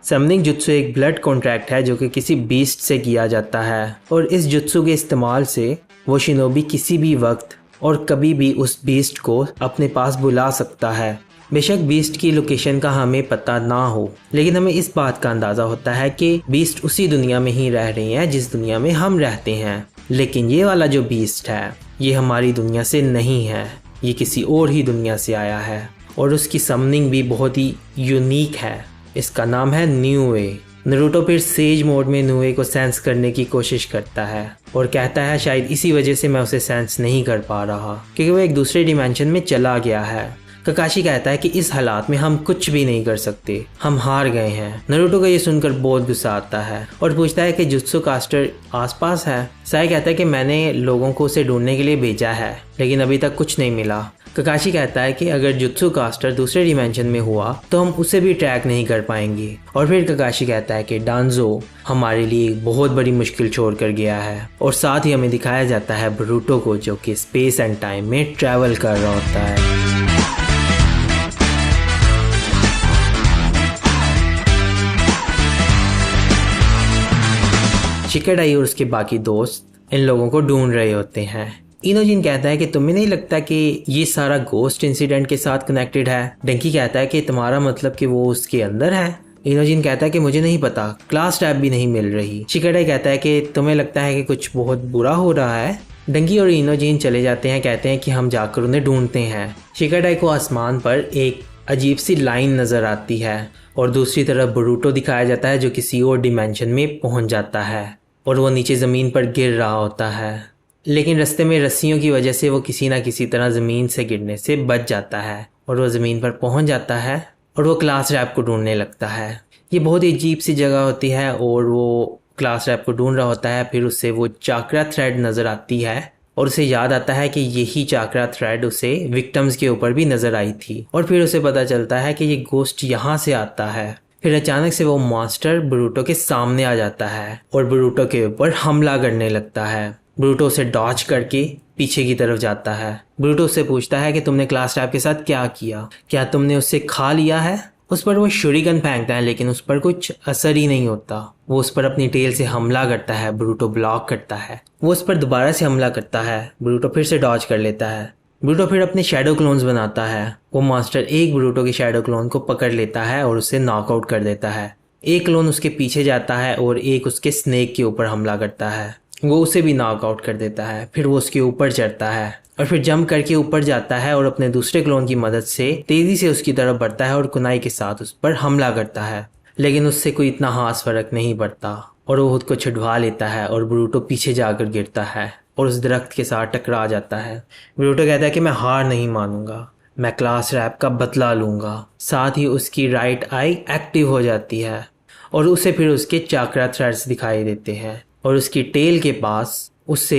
Summoning jutsu एक blood contract है जो कि किसी बीस्ट से किया जाता है और इस जुत्सु के इस्तेमाल से वो शिनोबी किसी भी वक्त और कभी भी उस बीस्ट को अपने पास बुला सकता है। बेशक बीस्ट की लोकेशन का हमें पता ना हो, लेकिन हमें इस बात का अंदाज़ा होता है कि बीस्ट उसी दुनिया में ही रह रही हैं जिस दुनिया में हम रहते हैं। लेकिन ये वाला जो बीस्ट है ये हमारी दुनिया से नहीं है, ये किसी और ही दुनिया से आया है और उसकी समनिंग भी बहुत ही यूनिक है। इसका नाम है न्यूए। नारुतो फिर सेज मोड में न्यूए को सेंस करने की कोशिश करता है और कहता है शायद इसी वजह से मैं उसे सेंस नहीं कर पा रहा, क्योंकि वो एक दूसरे डिमेंशन में चला गया है। ककाशी कहता है कि इस हालात में हम कुछ भी नहीं कर सकते, हम हार गए हैं। नारुतो को ये सुनकर बहुत गुस्सा आता है और पूछता है कि जुत्सु कास्टर आसपास है। साई कहता है कि मैंने लोगों को उसे ढूंढने के लिए भेजा है लेकिन अभी तक कुछ नहीं मिला। ककाशी कहता है कि अगर जुत्सु कास्टर दूसरे डिमेंशन में हुआ तो हम उसे भी ट्रैक नहीं कर पाएंगे। और फिर ककाशी कहता है कि डांजो हमारे लिए एक बहुत बड़ी मुश्किल छोड़ कर गया है और साथ ही हमें दिखाया जाता है बोरुतो को जो कि स्पेस एंड टाइम में ट्रैवल कर रहा होता है। शिकाडाई और उसके बाकी दोस्त इन लोगों को ढूंढ रहे होते हैं। इनोजिन कहता है कि तुम्हें नहीं लगता कि ये सारा गोस्ट इंसिडेंट के साथ कनेक्टेड है। डंकी कहता है कि तुम्हारा मतलब कि वो उसके अंदर है। इनोजिन कहता है कि मुझे नहीं पता, क्लास टैब भी नहीं मिल रही। शिकाडाई कहता है कि तुम्हें लगता है कि कुछ बहुत बुरा हो रहा है। डंकी और इनोजिन चले जाते हैं, कहते हैं कि हम जाकर उन्हें ढूंढते हैं। शिकाडाई को आसमान पर एक अजीब सी लाइन नजर आती है और दूसरी तरफ बोरुतो दिखाया जाता है जो किसी और डिमेंशन में पहुंच जाता है और वो नीचे ज़मीन पर गिर रहा होता है, लेकिन रास्ते में रस्सियों की वजह से वो किसी ना किसी तरह ज़मीन से गिरने से बच जाता है और वो ज़मीन पर पहुंच जाता है और वो क्लास रैप को ढूंढने लगता है। ये बहुत ही अजीब सी जगह होती है और वो क्लास रैप को ढूंढ रहा होता है। फिर उससे वो चाकरा थ्रेड नज़र आती है और उसे याद आता है कि यही चाकरा थ्रेड उसे विक्टिम्स के ऊपर भी नज़र आई थी। और फिर उसे पता चलता है कि ये गोस्ट यहाँ से आता है। फिर अचानक से वो मास्टर बोरुतो के सामने आ जाता है और बोरुतो के ऊपर हमला करने लगता है। बोरुतो उसे डॉज करके पीछे की तरफ जाता है। बोरुतो उससे पूछता है कि तुमने क्लास रैप के साथ क्या किया, क्या तुमने उससे खा लिया है। उस पर वो शूरिगन फेंकता है लेकिन उस पर कुछ असर ही नहीं होता। वो उस पर अपनी टेल से हमला करता है, बोरुतो ब्लॉक करता है। वो उस पर दोबारा से हमला करता है, बोरुतो फिर से डॉज कर लेता है। बोरुतो फिर अपने शैडो क्लोन्स बनाता है। वो मास्टर एक बोरुतो के शैडो क्लोन को पकड़ लेता है और उसे नॉकआउट कर देता है। एक क्लोन उसके पीछे जाता है और एक उसके स्नेक के ऊपर हमला करता है। वो उसे भी नॉकआउट कर देता है। फिर वो उसके ऊपर चढ़ता है और फिर जंप करके ऊपर जाता है और अपने दूसरे क्लोन की मदद से तेजी से उसकी तरफ बढ़ता है और कुनाई के साथ उस पर हमला करता है। लेकिन उससे कोई इतना खास फर्क नहीं पड़ता और वो खुद को छुड़वा लेता है और बोरुतो पीछे जाकर गिरता है और उस दरख्त के साथ टकरा जाता है। बोरुतो कहता है कि मैं हार नहीं मानूंगा, मैं क्लास रैप का बदला लूंगा। साथ ही उसकी राइट आई एक्टिव हो जाती है और उसे फिर उसके चाकरा थ्रेड्स दिखाई देते हैं और उसकी टेल के पास उससे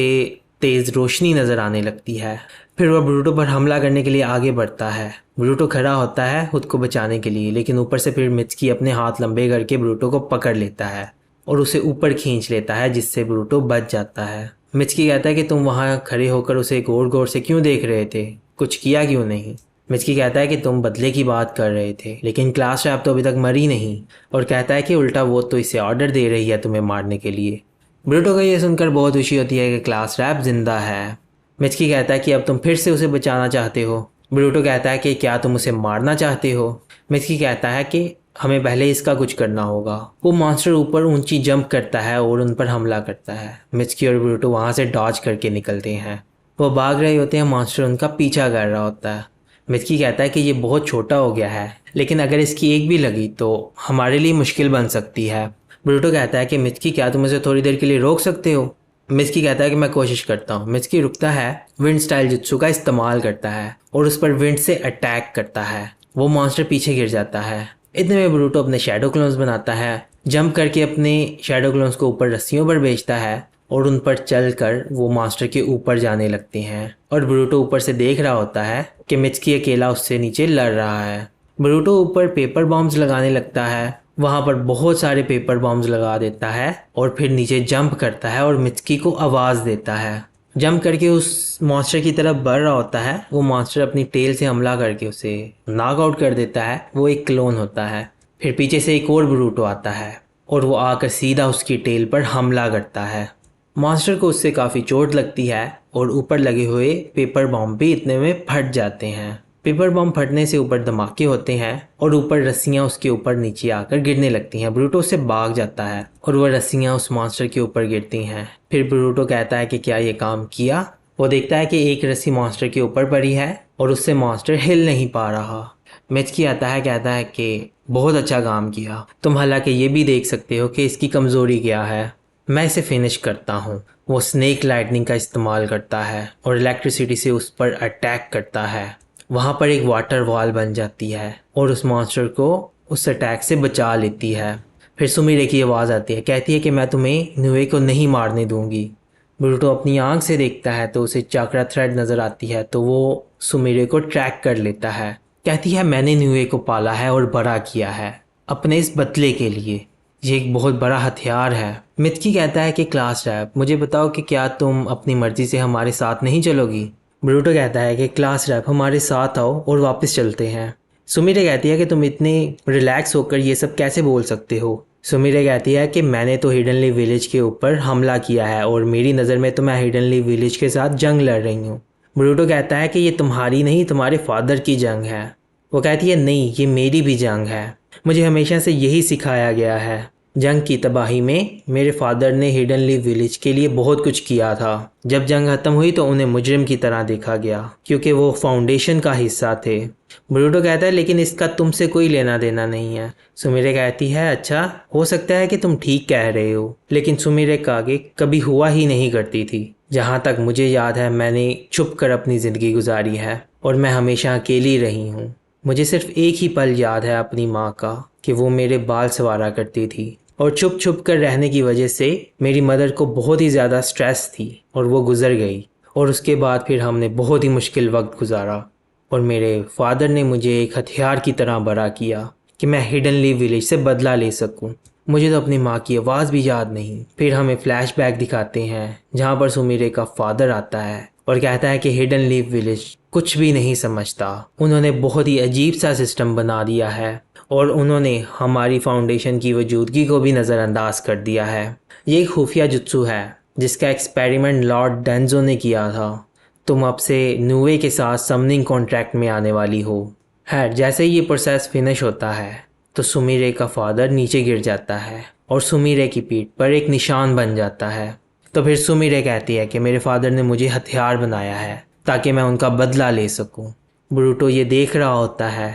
तेज रोशनी नजर आने लगती है। फिर वह बोरुतो पर हमला करने के लिए आगे बढ़ता है। बोरुतो खड़ा होता है खुद को बचाने के लिए, लेकिन ऊपर से फिर मित्सुकी अपने हाथ लंबे करके बोरुतो को पकड़ लेता है और उसे ऊपर खींच लेता है, जिससे बोरुतो बच जाता है। मित्सुकी कहता है कि तुम वहां खड़े होकर उसे गौर गौर से क्यों देख रहे थे, कुछ किया क्यों नहीं। मित्सुकी कहता है कि तुम बदले की बात कर रहे थे, लेकिन क्लास रैप तो अभी तक मरी नहीं। और कहता है कि उल्टा वो तो इसे ऑर्डर दे रही है तुम्हें मारने के लिए। बोरुतो को यह सुनकर बहुत खुशी होती है कि क्लास रैप जिंदा है। मित्सुकी कहता है कि अब तुम फिर से उसे बचाना चाहते हो। बोरुतो कहता है कि क्या तुम उसे मारना चाहते हो। मित्सुकी कहता है कि हमें पहले इसका कुछ करना होगा। वो मॉन्स्टर ऊपर ऊंची जंप करता है और उन पर हमला करता है। मित्सुकी और बोरुतो वहां से डॉज करके निकलते हैं। वो भाग रहे होते हैं, मॉन्स्टर उनका पीछा कर रहा होता है। मित्सुकी कहता है कि ये बहुत छोटा हो गया है, लेकिन अगर इसकी एक भी लगी तो हमारे लिए मुश्किल बन सकती है। बोरुतो कहता है कि मित्सुकी क्या तुम उसे थोड़ी देर के लिए रोक सकते हो। मित्सुकी कहता है कि मैं कोशिश करता हूँ। मित्सुकी रुकता है, विंड स्टाइल जुत्सु का इस्तेमाल करता है और उस पर विंड से अटैक करता है। वो मॉन्स्टर पीछे गिर जाता है। इतने में बोरुतो अपने शैडो क्लोन्स बनाता है, जंप करके अपने शैडो क्लोन्स को ऊपर रस्सियों पर भेजता है और उन पर चलकर वो मास्टर के ऊपर जाने लगते हैं। और बोरुतो ऊपर से देख रहा होता है कि मित्सुकी अकेला उससे नीचे लड़ रहा है। बोरुतो ऊपर पेपर बॉम्ब्स लगाने लगता है, वहां पर बहुत सारे पेपर बॉम्ब्स लगा देता है और फिर नीचे जंप करता है और मित्सुकी को आवाज देता है। जंप करके उस मॉन्स्टर की तरफ बढ़ रहा होता है। वो मॉन्स्टर अपनी टेल से हमला करके उसे नॉकआउट कर देता है। वो एक क्लोन होता है। फिर पीछे से एक और ब्रूटो आता है और वो आकर सीधा उसकी टेल पर हमला करता है। मॉन्स्टर को उससे काफ़ी चोट लगती है और ऊपर लगे हुए पेपर बॉम्ब भी इतने में फट जाते हैं। पेपर बॉम्ब फटने से ऊपर धमाके होते हैं और ऊपर रस्सियां उसके ऊपर नीचे आकर गिरने लगती हैं। ब्रूटो उससे भाग जाता है और वह रस्सियां उस मॉन्स्टर के ऊपर गिरती हैं। फिर ब्रूटो कहता है कि क्या ये काम किया। वो देखता है कि एक रस्सी मॉन्स्टर के ऊपर पड़ी है और उससे मॉन्स्टर हिल नहीं पा रहा। मिचकी आता है, कहता है कि बहुत अच्छा काम किया, तुम हालांकि ये भी देख सकते हो कि इसकी कमज़ोरी क्या है, मैं इसे फिनिश करता हूँ। वो स्नेक लाइटनिंग का इस्तेमाल करता है और इलेक्ट्रिसिटी से उस पर अटैक करता है। वहाँ पर एक वाटर वॉल बन जाती है और उस मॉन्स्टर को उस अटैक से बचा लेती है। फिर सुमिरे की आवाज़ आती है, कहती है कि मैं तुम्हें नुए को नहीं मारने दूंगी। ब्रूटो अपनी आंख से देखता है तो उसे चाकरा थ्रेड नज़र आती है, तो वो सुमिरे को ट्रैक कर लेता है। कहती है मैंने नुए को पाला है और बड़ा किया है अपने इस बदले के लिए, ये एक बहुत बड़ा हथियार है। मित्की कहता है कि क्लास रैप, मुझे बताओ कि क्या तुम अपनी मर्जी से हमारे साथ नहीं चलोगी। ब्रूटो कहता है कि क्लास रैप हमारे साथ आओ और वापस चलते हैं। सुमिरे कहती है कि तुम इतने रिलैक्स होकर ये सब कैसे बोल सकते हो। सुमिरे कहती है कि मैंने तो हिडनली विलेज के ऊपर हमला किया है और मेरी नज़र में तो मैं हिडनली विलेज के साथ जंग लड़ रही हूँ। ब्रूटो कहता है कि ये तुम्हारी नहीं, तुम्हारे फादर की जंग है। वो कहती है नहीं, ये मेरी भी जंग है, मुझे हमेशा से यही सिखाया गया है। जंग की तबाही में मेरे फादर ने हिडनली विलेज के लिए बहुत कुछ किया था। जब जंग खत्म हुई तो उन्हें मुजरिम की तरह देखा गया क्योंकि वो फाउंडेशन का हिस्सा थे। ब्रूटो कहता है लेकिन इसका तुमसे कोई लेना देना नहीं है। सुमिरे कहती है अच्छा, हो सकता है कि तुम ठीक कह रहे हो, लेकिन सुमिरे का आगे कभी हुआ ही नहीं करती थी। जहाँ तक मुझे याद है मैंने छुप कर अपनी ज़िंदगी गुजारी है और मैं हमेशा अकेली रही हूँ। मुझे सिर्फ एक ही पल याद है अपनी माँ का कि वो मेरे बाल संवारा करती थी और छुप छुप कर रहने की वजह से मेरी मदर को बहुत ही ज़्यादा स्ट्रेस थी और वो गुज़र गई। और उसके बाद फिर हमने बहुत ही मुश्किल वक्त गुजारा और मेरे फादर ने मुझे एक हथियार की तरह बड़ा किया कि मैं हिडनली विलेज से बदला ले सकूं। मुझे तो अपनी माँ की आवाज़ भी याद नहीं। फिर हमें फ्लैशबैक दिखाते हैं जहाँ पर सुमिरे का फादर आता है और कहता है कि हिडनली विलेज कुछ भी नहीं समझता, उन्होंने बहुत ही अजीब सा सिस्टम बना दिया है और उन्होंने हमारी फाउंडेशन की वजूदगी को भी नज़रअंदाज कर दिया है। ये एक खुफिया जुत्सु है जिसका एक्सपेरिमेंट लॉर्ड डेंजो ने किया था। तुम अब से नुए के साथ समनिंग कॉन्ट्रैक्ट में आने वाली हो। खैर, जैसे ही ये प्रोसेस फिनिश होता है तो सुमिरे का फादर नीचे गिर जाता है और सुमिरे की पीठ पर एक निशान बन जाता है। तो फिर सुमिरे कहती है कि मेरे फादर ने मुझे हथियार बनाया है ताकि मैं उनका बदला ले सकूं। ब्रूटो ये देख रहा होता है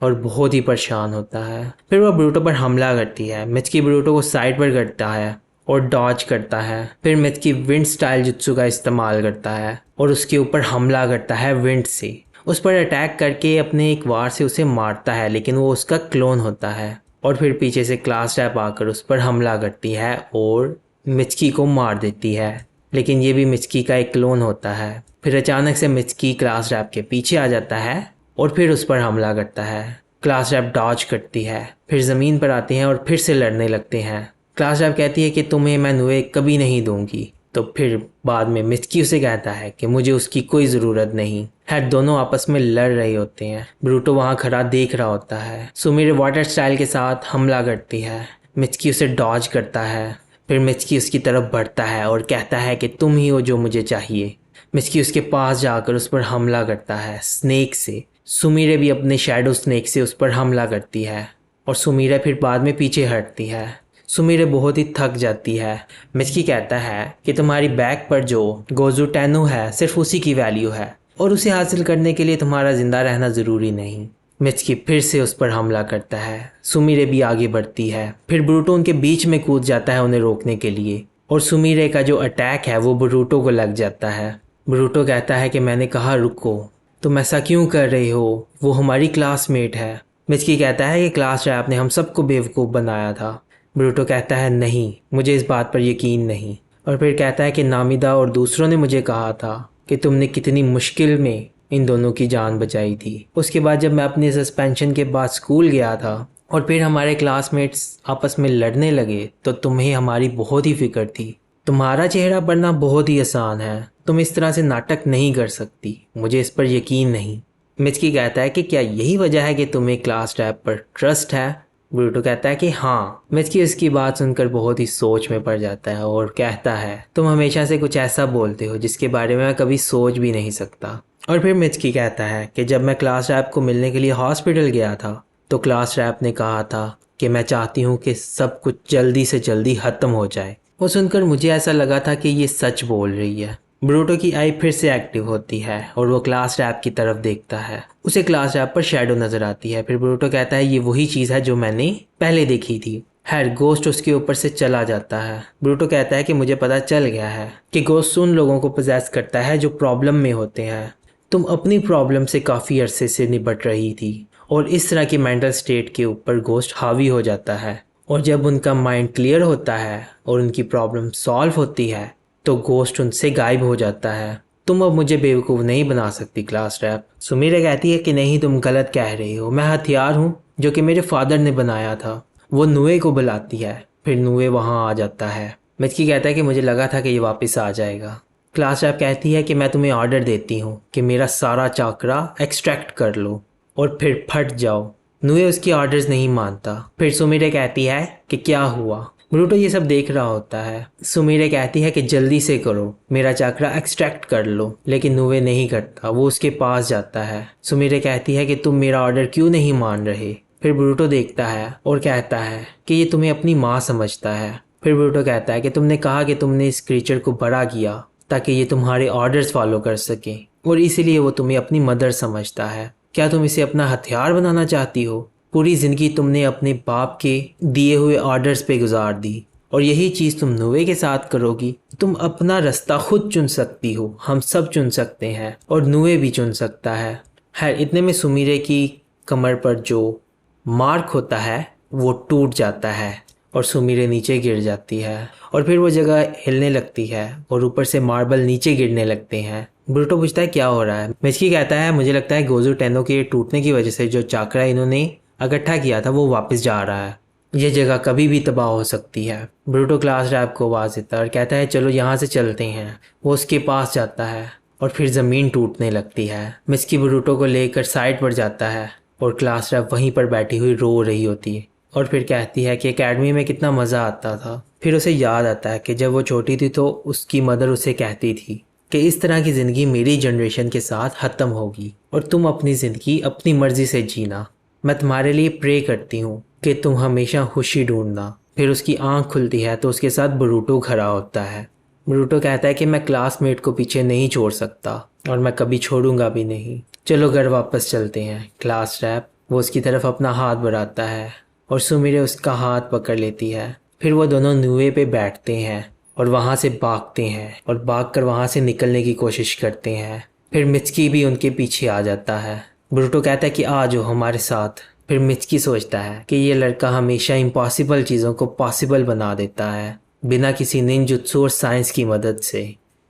और बहुत ही परेशान होता है। फिर वह ब्रूटो पर हमला करती है। मिचकी ब्रूटो को साइड पर करता है और डॉज करता है। फिर मिचकी विंड स्टाइल जुत्सु का इस्तेमाल करता है और उसके ऊपर हमला करता है विंड से। उस पर अटैक करके अपने एक वार से उसे मारता है, लेकिन वो उसका क्लोन होता है। और फिर पीछे से क्लास रैप आकर उस पर हमला करती है और मिचकी को मार देती है, लेकिन ये भी मिचकी का एक क्लोन होता है। फिर अचानक से मिचकी क्लास रैप के पीछे आ जाता है और फिर उस पर हमला करता है। क्लास रैप डॉज करती है। फिर ज़मीन पर आते हैं और फिर से लड़ने लगते हैं। क्लास रैप कहती है कि तुम्हें मैं नुए कभी नहीं दूंगी। तो फिर बाद में मिचकी उसे कहता है कि मुझे उसकी कोई ज़रूरत नहीं है। दोनों आपस में लड़ रहे होते हैं। ब्रूटो वहाँ खड़ा देख रहा होता है। सुमिरे वाटर स्टाइल के साथ हमला करती है। मिचकी उसे डॉज करता है। फिर मिचकी उसकी तरफ बढ़ता है और कहता है कि तुम ही हो जो मुझे चाहिए। मिचकी उसके पास जाकर उस पर हमला करता है स्नेक से। सुमिरे भी अपने शैडो स्नेक से उस पर हमला करती है और सुमिरे फिर बाद में पीछे हटती है। सुमिरे बहुत ही थक जाती है। मिचकी कहता है कि तुम्हारी बैक पर जो गोजू टैनू है सिर्फ उसी की वैल्यू है और उसे हासिल करने के लिए तुम्हारा जिंदा रहना ज़रूरी नहीं। मिचकी फिर से उस पर हमला करता है। सुमिरे भी आगे बढ़ती है। फिर ब्रूटो उनके बीच में कूद जाता है उन्हें रोकने के लिए और सुमिरे का जो अटैक है वो ब्रूटो को लग जाता है। ब्रूटो कहता है कि मैंने कहा रुको, तुम ऐसा क्यों कर रहे हो, वो हमारी क्लासमेट है। मिचकी कहता है कि क्लास रैप ने हम सबको बेवकूफ़ बनाया था। ब्रूटो कहता है नहीं, मुझे इस बात पर यकीन नहीं। और फिर कहता है कि नामिदा और दूसरों ने मुझे कहा था कि तुमने कितनी मुश्किल में इन दोनों की जान बचाई थी। उसके बाद जब मैं अपने सस्पेंशन के बाद स्कूल गया था और फिर हमारे क्लासमेट्स आपस में लड़ने लगे तो तुम्हें हमारी बहुत ही फिक्र थी। तुम्हारा चेहरा पढ़ना बहुत ही आसान है, तुम इस तरह से नाटक नहीं कर सकती, मुझे इस पर यकीन नहीं। मिचकी कहता है कि क्या यही वजह है कि तुम्हें क्लास रैप पर ट्रस्ट है। ब्रूटो कहता है कि हाँ। मिचकी उसकी बात सुनकर बहुत ही सोच में पड़ जाता है और कहता है तुम हमेशा से कुछ ऐसा बोलते हो जिसके बारे में मैं कभी सोच भी नहीं सकता। और फिर मिचकी कहता है कि जब मैं क्लास रैप को मिलने के लिए हॉस्पिटल गया था तो क्लास रैप ने कहा था कि मैं चाहती हूँ कि सब कुछ जल्दी से जल्दी ख़त्म हो जाए। वो सुनकर मुझे ऐसा लगा था कि ये सच बोल रही है। ब्रूटो की आई फिर से एक्टिव होती है और वो क्लास रैप की तरफ देखता है। उसे क्लास रैप पर शैडो नजर आती है। फिर ब्रूटो कहता है ये वही चीज़ है जो मैंने पहले देखी थी। खैर गोस्ट उसके ऊपर से चला जाता है। ब्रूटो कहता है कि मुझे पता चल गया है कि गोस्ट उन लोगों को पोजेस करता है जो प्रॉब्लम में होते हैं। तुम अपनी प्रॉब्लम से काफ़ी अरसे से निपट रही थी और इस तरह की मेंटल स्टेट के ऊपर गोस्ट हावी हो जाता है और जब उनका माइंड क्लियर होता है और उनकी प्रॉब्लम सॉल्व होती है तो गोस्ट उनसे गायब हो जाता है। तुम अब मुझे बेवकूफ़ नहीं बना सकती क्लास रैप। सुमीरा कहती है कि नहीं तुम गलत कह रही हो, मैं हथियार हूँ जो कि मेरे फादर ने बनाया था। वो नुए को बुलाती है। फिर नुए वहाँ आ जाता है। मिचकी कहता है कि मुझे लगा था कि ये वापस आ जाएगा। क्लास रैप कहती है कि मैं तुम्हें ऑर्डर देती हूँ कि मेरा सारा चाकरा एक्सट्रैक्ट कर लो और फिर फट जाओ। नुए उसकी ऑर्डर्स नहीं मानता। फिर सुमीरा कहती है कि क्या हुआ। ब्रूटो ये सब देख रहा होता है। सुमीरे कहती है कि जल्दी से करो, मेरा चाकरा एक्सट्रैक्ट कर लो, लेकिन नुवे नहीं करता। वो उसके पास जाता है। सुमीरे कहती है कि तुम मेरा ऑर्डर क्यों नहीं मान रहे। फिर ब्रूटो देखता है और कहता है कि ये तुम्हें अपनी माँ समझता है। फिर ब्रूटो कहता है कि तुमने कहा कि तुमने इस क्रीचर को बड़ा किया ताकि ये तुम्हारे ऑर्डर्स फॉलो कर सके और इसीलिए वो तुम्हें अपनी मदर समझता है। क्या तुम इसे अपना हथियार बनाना चाहती हो? पूरी ज़िंदगी तुमने अपने बाप के दिए हुए ऑर्डर्स पे गुजार दी और यही चीज़ तुम नुवे के साथ करोगी। तुम अपना रास्ता खुद चुन सकती हो, हम सब चुन सकते हैं और नुवे भी चुन सकता है। खैर इतने में सुमीरे की कमर पर जो मार्क होता है वो टूट जाता है और सुमीरे नीचे गिर जाती है और फिर वो जगह हिलने लगती है और ऊपर से मार्बल नीचे गिरने लगते हैं। ब्रूटो पूछता है क्या हो रहा है। मिचकी कहता है मुझे लगता है गोजू टेनो के टूटने की वजह से जो चाकरा इन्होंने इकट्ठा किया था वो वापस जा रहा है। ये जगह कभी भी तबाह हो सकती है। ब्रूटो क्लास रैप को आवाज़ देता है और कहता है चलो यहाँ से चलते हैं। वो उसके पास जाता है और फिर ज़मीन टूटने लगती है। मिचकी ब्रूटो को लेकर साइड पर जाता है और क्लास रैप वहीं पर बैठी हुई रो रही होती है और फिर कहती है कि एकेडमी में कितना मज़ा आता था। फिर उसे याद आता है कि जब वो छोटी थी तो उसकी मदर उसे कहती थी कि इस तरह की ज़िंदगी मेरी जनरेशन के साथ ख़त्म होगी और तुम अपनी ज़िंदगी अपनी मर्ज़ी से जीना। मैं तुम्हारे लिए प्रे करती हूँ कि तुम हमेशा खुशी ढूंढना। फिर उसकी आंख खुलती है तो उसके साथ ब्रूटो खड़ा होता है। ब्रूटो कहता है कि मैं क्लासमेट को पीछे नहीं छोड़ सकता और मैं कभी छोड़ूंगा भी नहीं। चलो घर वापस चलते हैं। क्लास रैप वो उसकी तरफ अपना हाथ बढ़ाता है और सुमीरे उसका हाथ पकड़ लेती है। फिर वो दोनों नुए पे बैठते हैं और वहाँ से भागते हैं और भागकर वहाँ से निकलने की कोशिश करते हैं। फिर मिचकी भी उनके पीछे आ जाता है। ब्रूटो कहता है कि आ जाओ हमारे साथ। फिर मिचकी सोचता है कि ये लड़का हमेशा इम्पॉसिबल चीज़ों को पॉसिबल बना देता है बिना किसी निंजुत्सु और साइंस की मदद से।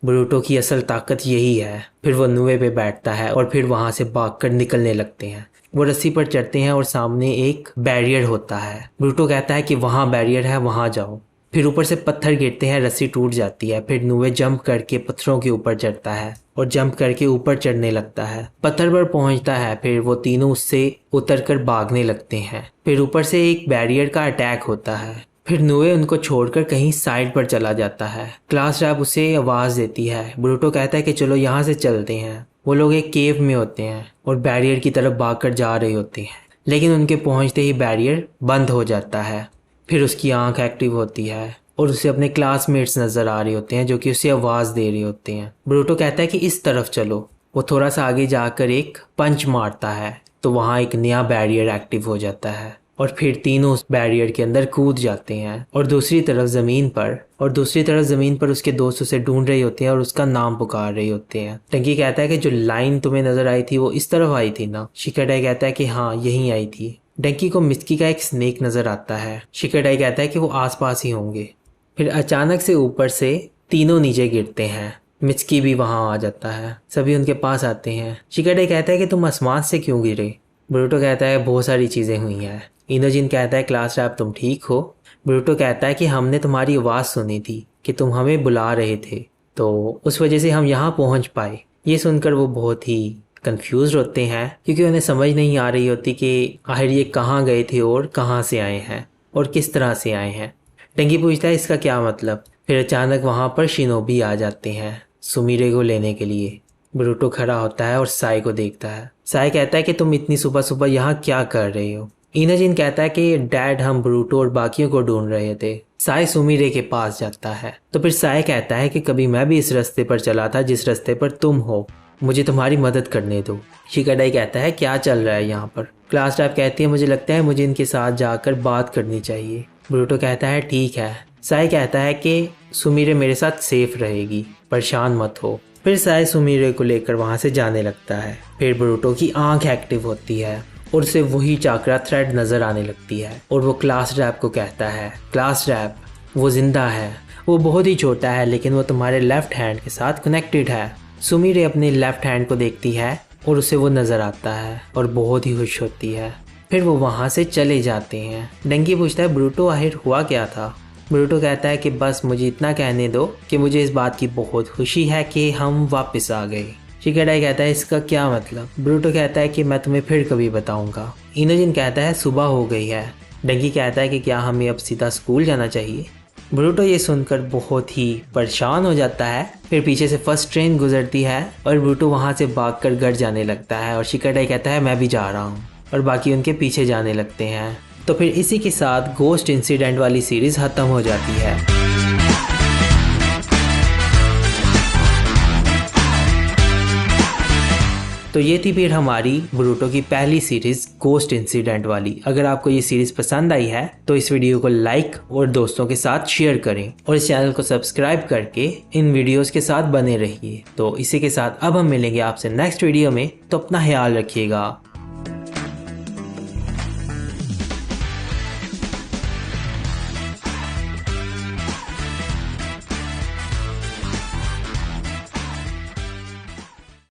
ब्रूटो की असल ताकत यही है। फिर वो नुए पे बैठता है और फिर वहाँ से भागकर निकलने लगते हैं। वो रस्सी पर चढ़ते हैं और सामने एक बैरियर होता है। ब्रूटो कहता है कि वहाँ बैरियर है, वहाँ जाओ। फिर ऊपर से पत्थर गिरते हैं, रस्सी टूट जाती है। फिर नुए जंप करके पत्थरों के ऊपर चढ़ता है और जंप करके ऊपर चढ़ने लगता है। पत्थर पर पहुंचता है। फिर वो तीनों उससे उतरकर भागने लगते हैं। फिर ऊपर से एक बैरियर का अटैक होता है। फिर नुए उनको छोड़कर कहीं साइड पर चला जाता है। क्लास रैप उसे आवाज़ देती है। ब्रूटो कहता है कि चलो यहाँ से चलते हैं। वो लोग एक केव में होते हैं और बैरियर की तरफ भागकर जा रहे होते हैं, लेकिन उनके पहुंचते ही बैरियर बंद हो जाता है। फिर उसकी आंख एक्टिव होती है और उसे अपने क्लासमेट्स नज़र आ रहे होते हैं जो कि उसे आवाज़ दे रहे होते हैं। ब्रूटो कहता है कि इस तरफ चलो। वो थोड़ा सा आगे जाकर एक पंच मारता है तो वहाँ एक नया बैरियर एक्टिव हो जाता है और फिर तीनों उस बैरियर के अंदर कूद जाते हैं और दूसरी तरफ ज़मीन पर उसके दोस्त उसे ढूंढ रहे होते हैं और उसका नाम पुकार रहे होते हैं। टंकी कहता है कि जो लाइन तुम्हें नज़र आई थी वो इस तरफ आई थी ना। शिकाडाई कहता है कि हाँ यहीं आई थी। डंकी को मिचकी का एक स्नेक नज़र आता है। शिकाडाई कहता है कि वो आसपास ही होंगे। फिर अचानक से ऊपर से तीनों नीचे गिरते हैं। मिचकी भी वहाँ आ जाता है। सभी उनके पास आते हैं। शिकाडाई कहता है कि तुम आसमान से क्यों गिरे। ब्रूटो कहता है बहुत सारी चीज़ें हुई हैं। इनोजिन कहता है क्लास रैप तुम ठीक हो। ब्रूटो कहता है कि हमने तुम्हारी आवाज़ सुनी थी कि तुम हमें बुला रहे थे तो उस वजह से हम यहाँ पहुँच पाए। ये सुनकर वो बहुत ही कंफ्यूज होते हैं क्योंकि उन्हें समझ नहीं आ रही होती कि आखिर ये कहाँ गए थे और कहाँ से आए हैं और किस तरह से आए हैं। डंकी पूछता है इसका क्या मतलब। फिर अचानक वहाँ पर शिनोबी आ जाते हैं सुमिरे को लेने के लिए। ब्रूटो खड़ा होता है और साई को देखता है। साई कहता है कि तुम इतनी सुबह सुबह यहाँ क्या कर रहे हो। इनोजिन कहता है कि डैड हम ब्रूटो और बाकियों को ढूंढ रहे थे। साई सुमिरे के पास जाता है तो फिर साई कहता है कि कभी मैं भी इस रास्ते पर चला था जिस रास्ते पर तुम हो, मुझे तुम्हारी मदद करने दो। शिकाडाई कहता है क्या चल रहा है यहाँ पर। क्लास टाइप कहती है मुझे लगता है मुझे इनके साथ जाकर बात करनी चाहिए। ब्रूटो कहता है ठीक है। साई कहता है कि सुमिरे मेरे साथ सेफ रहेगी, परेशान मत हो। फिर साई सुमिरे को लेकर वहाँ से जाने लगता है। फिर ब्रूटो की आंख एक्टिव होती है और उसे वही चाकरा थ्रेड नजर आने लगती है और वो क्लास रैप को कहता है क्लास रैप वो जिंदा है, वो बहुत ही छोटा है लेकिन वो तुम्हारे लेफ्ट हैंड के साथ कनेक्टेड है। सुमिरे अपने लेफ्ट हैंड को देखती है और उसे वो नजर आता है और बहुत ही खुश होती है। फिर वो वहाँ से चले जाते हैं। डंकी पूछता है ब्रूटो आखिर हुआ क्या था। ब्रूटो कहता है कि बस मुझे इतना कहने दो कि मुझे इस बात की बहुत खुशी है कि हम वापस आ गए। शिकाडाई कहता है इसका क्या मतलब। ब्रूटो कहता है कि मैं तुम्हें फिर कभी बताऊंगा। इनोजिन कहता है सुबह हो गई है। डंकी कहता है कि क्या हमें अब सीधा स्कूल जाना चाहिए। ब्रूटो ये सुनकर बहुत ही परेशान हो जाता है। फिर पीछे से फर्स्ट ट्रेन गुजरती है और ब्रूटो वहाँ से भागकर घर जाने लगता है और शिकाडाई कहता है मैं भी जा रहा हूँ और बाकी उनके पीछे जाने लगते हैं। तो फिर इसी के साथ गोस्ट इंसिडेंट वाली सीरीज खत्म हो जाती है। तो ये थी फिर हमारी ब्रूटो की पहली सीरीज गोस्ट इंसिडेंट वाली। अगर आपको ये सीरीज पसंद आई है तो इस वीडियो को लाइक और दोस्तों के साथ शेयर करें और इस चैनल को सब्सक्राइब करके इन वीडियोस के साथ बने रहिए। तो इसी के साथ अब हम मिलेंगे आपसे नेक्स्ट वीडियो में। तो अपना ख्याल रखिएगा।